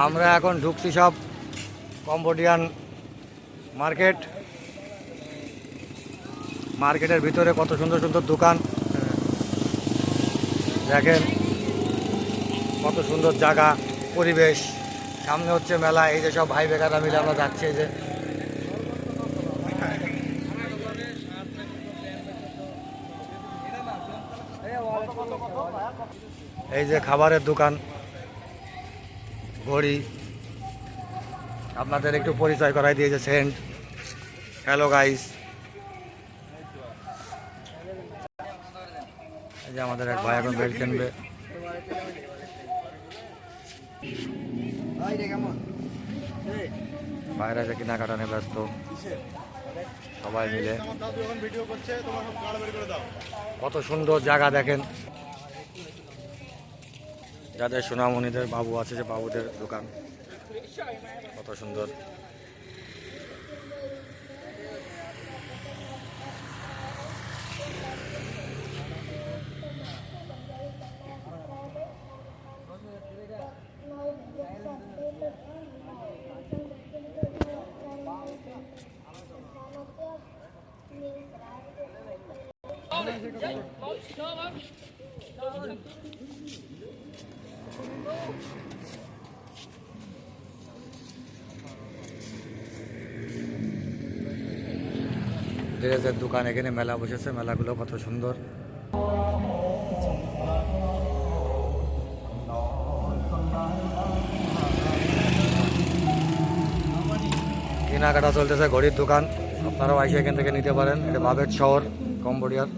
আমরা এখন ঢুকছি সব কম্বোডিয়ান মার্কেটের ভিতরে কত সুন্দর সুন্দর দোকান দেখেন, কত সুন্দর জায়গা পরিবেশ। সামনে হচ্ছে মেলা, এই যে সব ভাই বেকাররা মিলে আমরা যাচ্ছি। এই যে খাবারের দোকান, ঘড়ি, আপনাদের একটু পরিচয় করাই দিয়েছে সেন্ট। হ্যালো গাইস, এই যে আমাদের এক ভাই এখন বেল্ট কিনবে। বাইরে যে কেনাকাটা নিয়ে ব্যস্ত সবাই মিলে। কত সুন্দর জায়গা দেখেন, যাদের সোনামণিদের বাবু আছে, যে বাবুদের দোকান কত সুন্দর। ড্রেসের দোকান, এখানে মেলা বসেছে, মেলাগুলো কত সুন্দর। কেনাকাটা চলতেছে, ঘড়ির দোকান, আপনারাও এসে এখান থেকে নিতে পারেন। এটা বাবেট শহর, কম্বোডিয়ার।